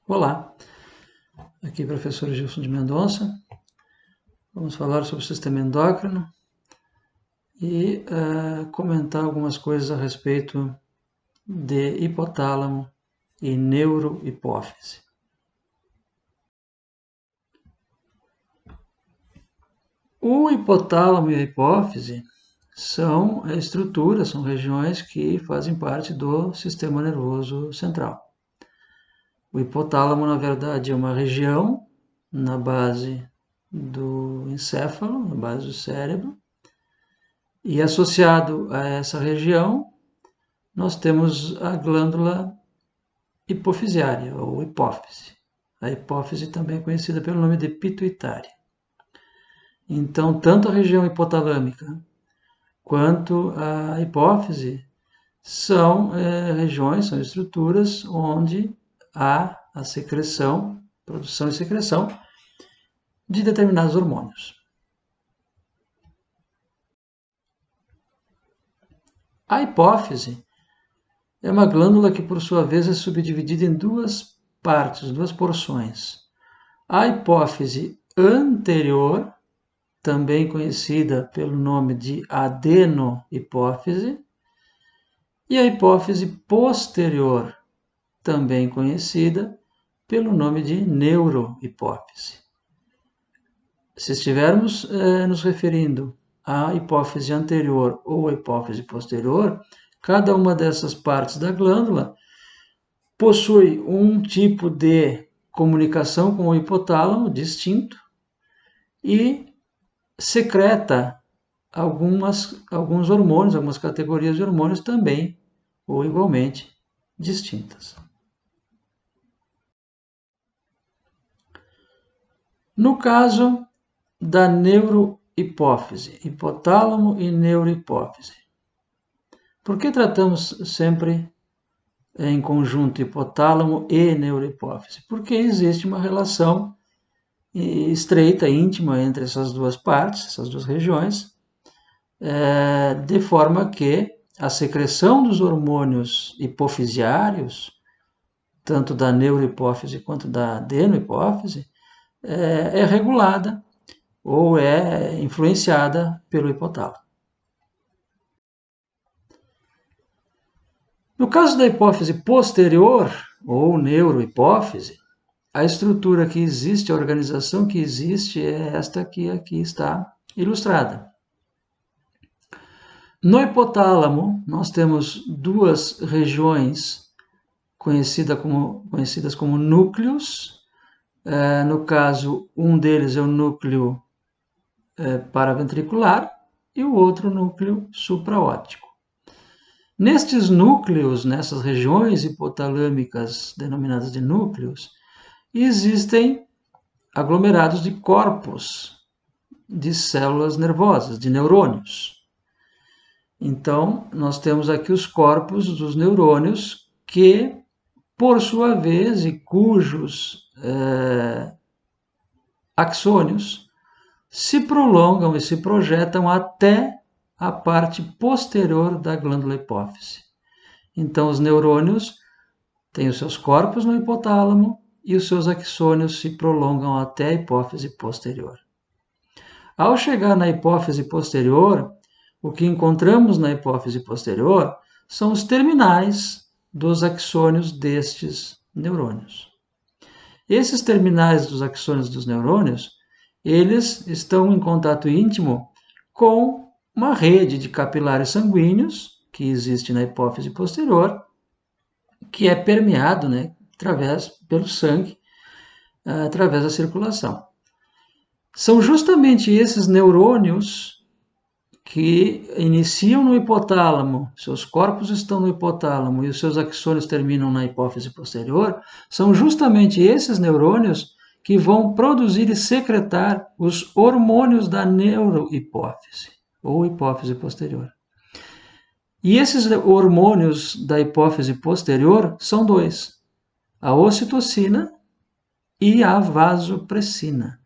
Olá, aqui é o professor Gilson de Mendonça. Vamos falar sobre o sistema endócrino e comentar algumas coisas a respeito de hipotálamo e neurohipófise. O hipotálamo e a hipófise são estruturas, são regiões que fazem parte do sistema nervoso central. O hipotálamo, na verdade, é uma região na base do encéfalo, na base do cérebro, e associado a essa região, nós temos a glândula hipofisiária, ou hipófise. A hipófise também é conhecida pelo nome de pituitária. Então, tanto a região hipotalâmica quanto a hipófise são regiões, são estruturas onde há a secreção, produção e secreção de determinados hormônios. A hipófise é uma glândula que, por sua vez, é subdividida em duas partes, duas porções. A hipófise anterior, também conhecida pelo nome de adenohipófise, e a hipófise posterior, também conhecida pelo nome de neurohipófise. Se estivermos nos referindo à hipófise anterior ou à hipófise posterior, cada uma dessas partes da glândula possui um tipo de comunicação com o hipotálamo distinto e secreta alguns hormônios, algumas categorias de hormônios também, ou igualmente, distintas. No caso da neurohipófise, hipotálamo e neurohipófise, por que tratamos sempre em conjunto hipotálamo e neurohipófise? Porque existe uma relação estreita, íntima entre essas duas partes, essas duas regiões, de forma que a secreção dos hormônios hipofisiários, tanto da neurohipófise quanto da adenohipófise, é regulada ou é influenciada pelo hipotálamo. No caso da hipófise posterior, ou neurohipófise, a estrutura que existe, a organização que existe é esta que aqui está ilustrada. No hipotálamo, nós temos duas regiões conhecidas como núcleos. No caso, um deles é o núcleo paraventricular e o outro núcleo supraóptico. Nestes núcleos, nessas regiões hipotalâmicas denominadas de núcleos, existem aglomerados de corpos de células nervosas, de neurônios. Então, nós temos aqui os corpos dos neurônios que, por sua vez, e cujos axônios se prolongam e se projetam até a parte posterior da glândula hipófise. Então, os neurônios têm os seus corpos no hipotálamo e os seus axônios se prolongam até a hipófise posterior. Ao chegar na hipófise posterior, o que encontramos na hipófise posterior são os terminais dos axônios destes neurônios. Esses terminais dos axônios dos neurônios, eles estão em contato íntimo com uma rede de capilares sanguíneos que existe na hipófise posterior, que é permeado, pelo sangue, através da circulação. São justamente esses neurônios que iniciam no hipotálamo, seus corpos estão no hipotálamo e os seus axônios terminam na hipófise posterior, são justamente esses neurônios que vão produzir e secretar os hormônios da neurohipófise, ou hipófise posterior. E esses hormônios da hipófise posterior são dois, a ocitocina e a vasopressina.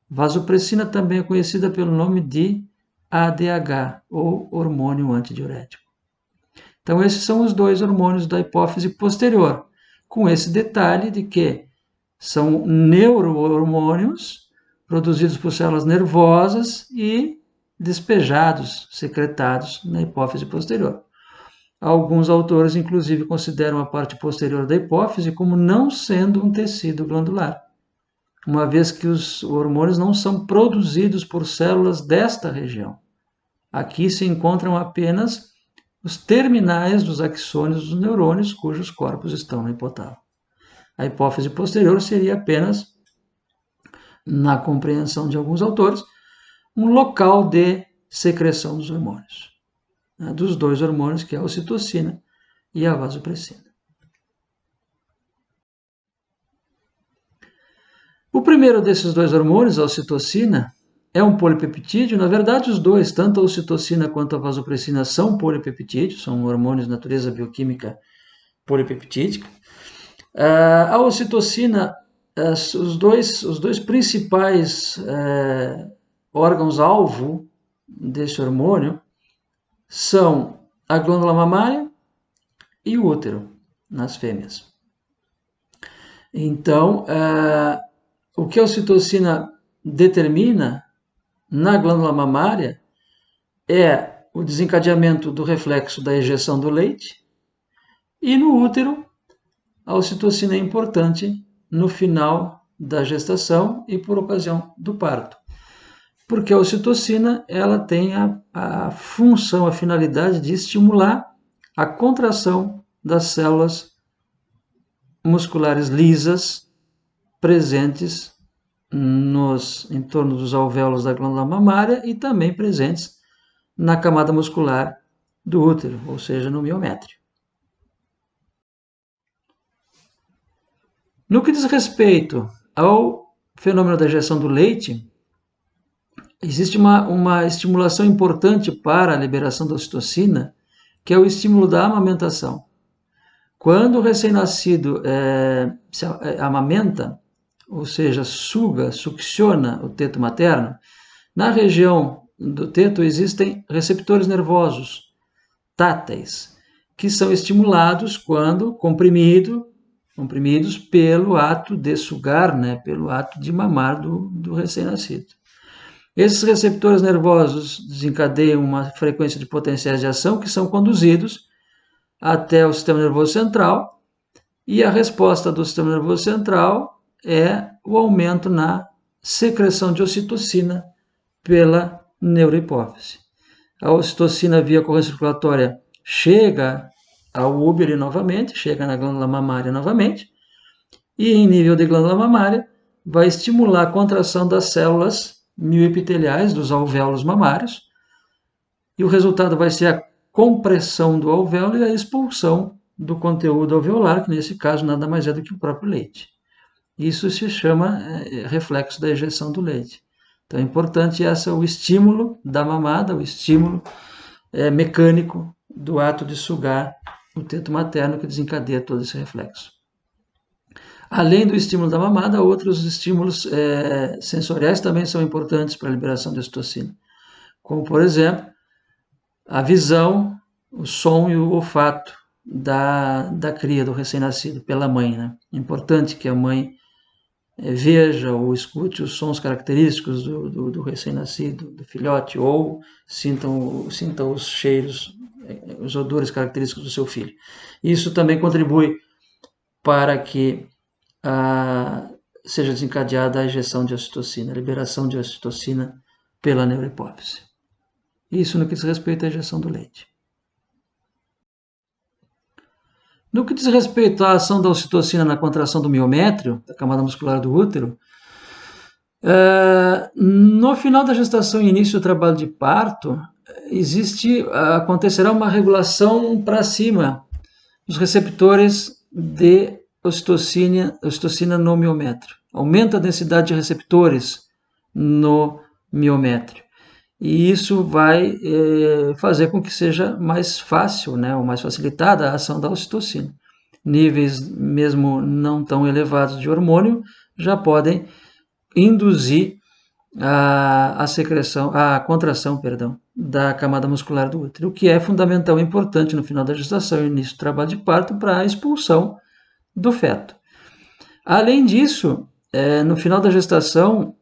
Vasopressina também é conhecida pelo nome de ADH, ou hormônio antidiurético. Então, esses são os dois hormônios da hipófise posterior, com esse detalhe de que São neurohormônios produzidos por células nervosas e despejados, secretados na hipófise posterior. Alguns autores, inclusive, consideram a parte posterior da hipófise como não sendo um tecido glandular, uma vez que os hormônios não são produzidos por células desta região. Aqui se encontram apenas os terminais dos axônios dos neurônios, cujos corpos estão no hipotálamo. A hipófise posterior seria apenas, na compreensão de alguns autores, um local de secreção dos hormônios, né, dos dois hormônios, que é a ocitocina e a vasopressina. O primeiro desses dois hormônios, a ocitocina, é um polipeptídeo. Na verdade, os dois, tanto a ocitocina quanto a vasopressina, são polipeptídeos, são hormônios de natureza bioquímica polipeptídica. A ocitocina, os dois principais órgãos-alvo desse hormônio são a glândula mamária e o útero, nas fêmeas. Então, o que a ocitocina determina na glândula mamária é o desencadeamento do reflexo da ejeção do leite, e no útero, a ocitocina é importante no final da gestação e por ocasião do parto, porque a ocitocina ela tem a função, a finalidade de estimular a contração das células musculares lisas presentes em torno dos alvéolos da glândula mamária e também presentes na camada muscular do útero, ou seja, no miométrio. No que diz respeito ao fenômeno da ejeção do leite, existe uma estimulação importante para a liberação da ocitocina, que é o estímulo da amamentação. Quando o recém-nascido se amamenta, ou seja, succiona o teto materno, na região do teto existem receptores nervosos táteis, que são estimulados quando comprimidos pelo ato de sugar, né, pelo ato de mamar do recém-nascido. Esses receptores nervosos desencadeiam uma frequência de potenciais de ação que são conduzidos até o sistema nervoso central, e a resposta do sistema nervoso central é o aumento na secreção de ocitocina pela neurohipófise. A ocitocina via corrente circulatória chega ao úbere novamente, chega na glândula mamária novamente, e em nível de glândula mamária vai estimular a contração das células mioepiteliais dos alvéolos mamários, e o resultado vai ser a compressão do alvéolo e a expulsão do conteúdo alveolar, que nesse caso nada mais é do que o próprio leite. Isso se chama reflexo da ejeção do leite. Então é importante o estímulo da mamada, o estímulo mecânico do ato de sugar o teto materno, que desencadeia todo esse reflexo. Além do estímulo da mamada, outros estímulos sensoriais também são importantes para a liberação de ocitocina, como, por exemplo, a visão, o som e o olfato da cria, do recém-nascido, pela mãe, né? É importante que a mãe veja ou escute os sons característicos do recém-nascido, do filhote, ou sinta os cheiros, os odores característicos do seu filho. Isso também contribui para que seja desencadeada a ejeção de ocitocina, a liberação de ocitocina pela neurohipófise. Isso no que diz respeito à ejeção do leite. No que diz respeito à ação da ocitocina na contração do miométrio, da camada muscular do útero, no final da gestação e início do trabalho de parto, acontecerá uma regulação para cima dos receptores de ocitocina no miométrio. Aumenta a densidade de receptores no miométrio. E isso vai fazer com que seja mais fácil, né, ou mais facilitada a ação da ocitocina. Níveis mesmo não tão elevados de hormônio já podem induzir a contração da camada muscular do útero, o que é fundamental e importante no final da gestação e início do trabalho de parto para a expulsão do feto. Além disso, no final da gestação,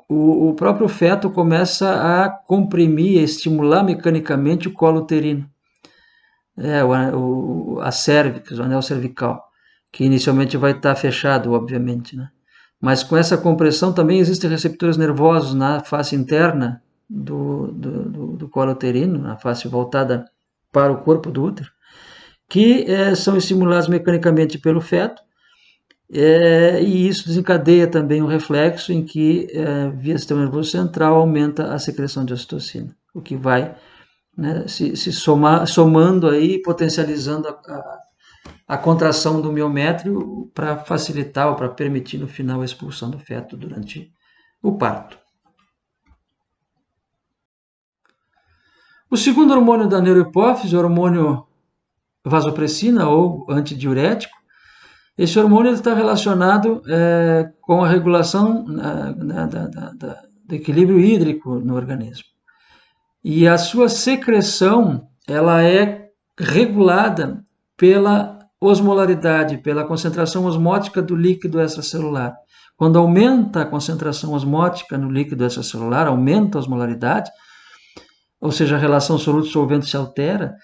o próprio feto começa a comprimir, a estimular mecanicamente o colo uterino, a cérvix, o anel cervical, que inicialmente vai estar fechado, obviamente, né? Mas com essa compressão também existem receptores nervosos na face interna do colo uterino, na face voltada para o corpo do útero, que são estimulados mecanicamente pelo feto, e isso desencadeia também um reflexo em que, via sistema nervoso central, aumenta a secreção de ocitocina, o que vai, né, se somando aí, potencializando a contração do miométrio para facilitar ou para permitir no final a expulsão do feto durante o parto. O segundo hormônio da neurohipófise é o hormônio vasopressina ou antidiurético. Esse hormônio está relacionado com a regulação do equilíbrio hídrico no organismo. E a sua secreção ela é regulada pela osmolaridade, pela concentração osmótica do líquido extracelular. Quando aumenta a concentração osmótica no líquido extracelular, aumenta a osmolaridade, ou seja, a relação soluto-solvente se altera,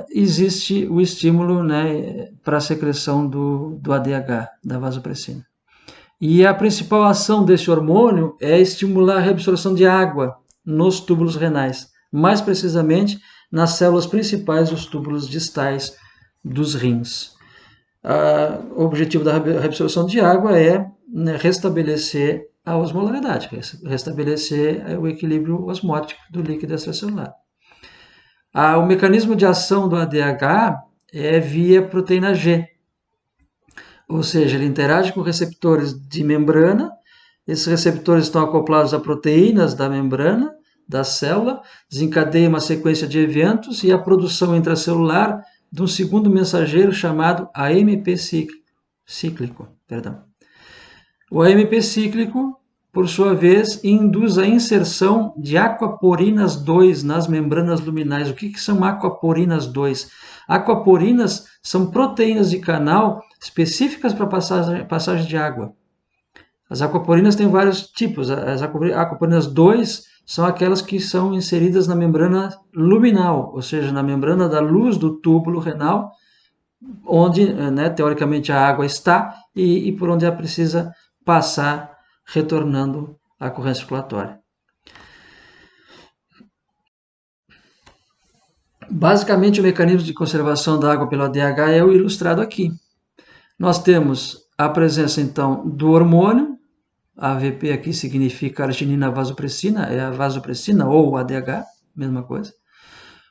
existe o estímulo, né, para a secreção do ADH, da vasopressina. E a principal ação desse hormônio é estimular a reabsorção de água nos túbulos renais, mais precisamente nas células principais dos túbulos distais dos rins. O objetivo da reabsorção de água é, né, restabelecer a osmolaridade, restabelecer o equilíbrio osmótico do líquido extracelular. O mecanismo de ação do ADH é via proteína G, ou seja, ele interage com receptores de membrana, esses receptores estão acoplados a proteínas da membrana, da célula, desencadeia uma sequência de eventos e a produção intracelular de um segundo mensageiro chamado AMP cíclico. O AMP cíclico, por sua vez, induz a inserção de aquaporinas 2 nas membranas luminais. O que são aquaporinas 2? Aquaporinas são proteínas de canal específicas para passagem de água. As aquaporinas têm vários tipos. As aquaporinas 2 são aquelas que são inseridas na membrana luminal, ou seja, na membrana da luz do túbulo renal, onde, né, teoricamente, a água está e por onde ela precisa passar, retornando à corrente circulatória. Basicamente, o mecanismo de conservação da água pelo ADH é o ilustrado aqui. Nós temos a presença, então, do hormônio. A AVP aqui significa arginina vasopressina, é a vasopressina ou o ADH, mesma coisa.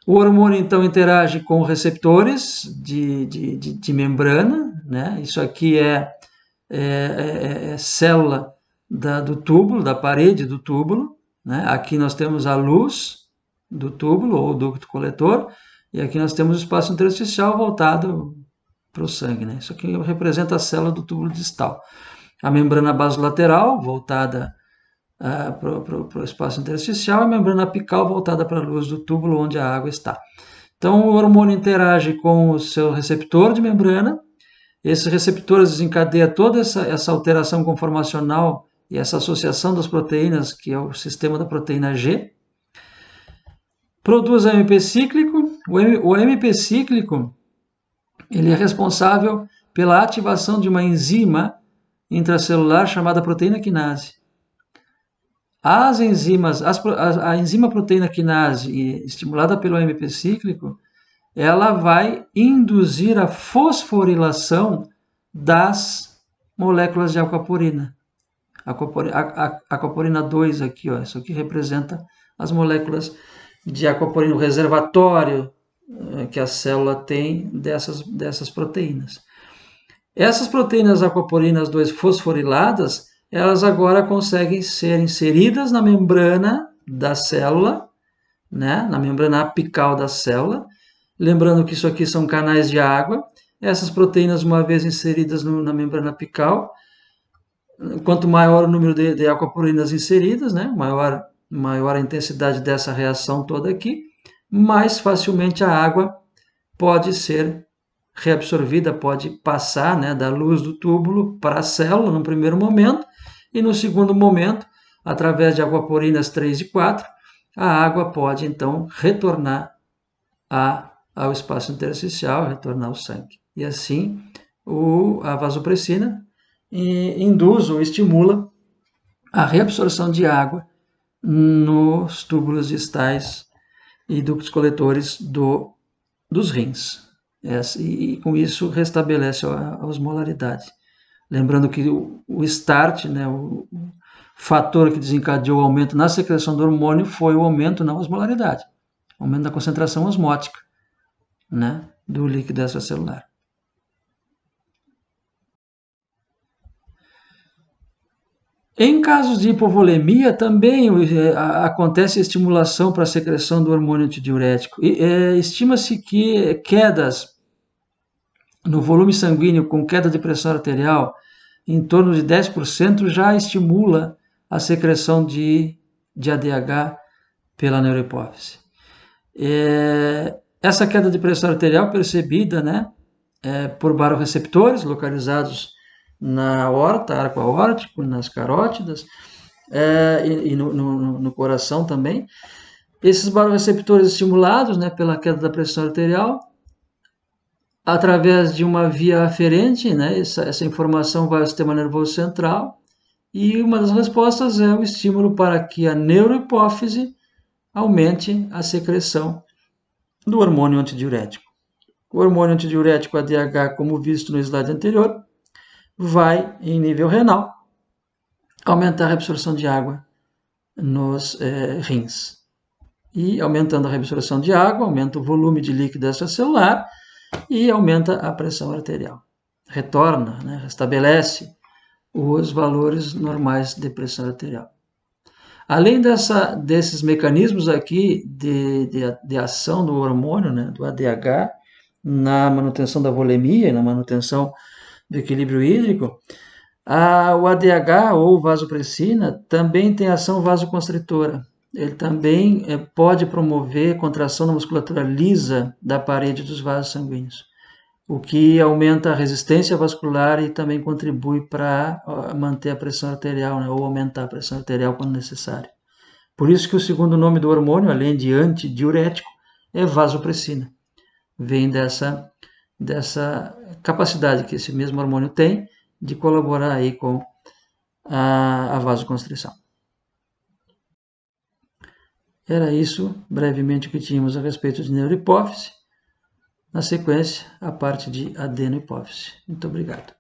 O hormônio, então, interage com receptores de membrana, né? Isso aqui é célula do túbulo, da parede do túbulo, né? Aqui nós temos a luz do túbulo ou ducto coletor, e aqui nós temos o espaço intersticial voltado para o sangue, né? Isso aqui representa a célula do túbulo distal. A membrana basolateral voltada para o espaço intersticial e a membrana apical voltada para a luz do túbulo onde a água está. Então, o hormônio interage com o seu receptor de membrana. Esses receptores desencadeiam toda essa alteração conformacional e essa associação das proteínas, que é o sistema da proteína G. Produz AMP cíclico. O AMP cíclico ele é responsável pela ativação de uma enzima intracelular chamada proteína quinase. As enzimas, a enzima proteína quinase, estimulada pelo AMP cíclico, ela vai induzir a fosforilação das moléculas de aquaporina. Aquaporina 2 aqui, ó, isso aqui representa as moléculas de aquaporina, o reservatório que a célula tem dessas proteínas. Essas proteínas aquaporinas 2 fosforiladas, elas agora conseguem ser inseridas na membrana da célula, né, na membrana apical da célula. Lembrando que isso aqui são canais de água. Essas proteínas, uma vez inseridas na membrana apical, quanto maior o número de aquaporinas inseridas, né, maior a intensidade dessa reação toda aqui, mais facilmente a água pode ser reabsorvida pode passar, né, da luz do túbulo para a célula no primeiro momento, e no segundo momento, através de aquaporinas 3 e 4, a água pode então retornar ao espaço intersticial, retornar ao sangue. E assim a vasopressina induz ou estimula a reabsorção de água nos túbulos distais e ductos coletores dos rins. E com isso restabelece a osmolaridade. Lembrando que o start, né, o fator que desencadeou o aumento na secreção do hormônio foi o aumento na osmolaridade, o aumento da concentração osmótica, né, do líquido extracelular. Em casos de hipovolemia, também acontece a estimulação para a secreção do hormônio antidiurético. Estima-se que quedas no volume sanguíneo com queda de pressão arterial em torno de 10% já estimula a secreção de ADH pela neurohipófise. Essa queda de pressão arterial percebida, né, por baroreceptores localizados na aorta, arco aórtico, nas carótidas e no coração também. Esses baroreceptores estimulados, né, pela queda da pressão arterial, através de uma via aferente, né, essa informação vai ao sistema nervoso central, e uma das respostas é o estímulo para que a neurohipófise aumente a secreção do hormônio antidiurético. O hormônio antidiurético ADH, como visto no slide anterior, vai, em nível renal, aumentar a reabsorção de água nos rins. E aumentando a reabsorção de água, aumenta o volume de líquido extracelular e aumenta a pressão arterial. Retorna, né, restabelece os valores normais de pressão arterial. Além desses mecanismos aqui de ação do hormônio, né, do ADH, na manutenção da volemia, na manutenção do equilíbrio hídrico, o ADH ou vasopressina também tem ação vasoconstritora. Ele também pode promover contração da musculatura lisa da parede dos vasos sanguíneos, o que aumenta a resistência vascular e também contribui para manter a pressão arterial, né, ou aumentar a pressão arterial quando necessário. Por isso que o segundo nome do hormônio, além de antidiurético, é vasopressina. Vem dessa capacidade que esse mesmo hormônio tem de colaborar aí com a vasoconstrição. Era isso, brevemente, o que tínhamos a respeito de neurohipófise. Na sequência, a parte de adenohipófise. Muito obrigado.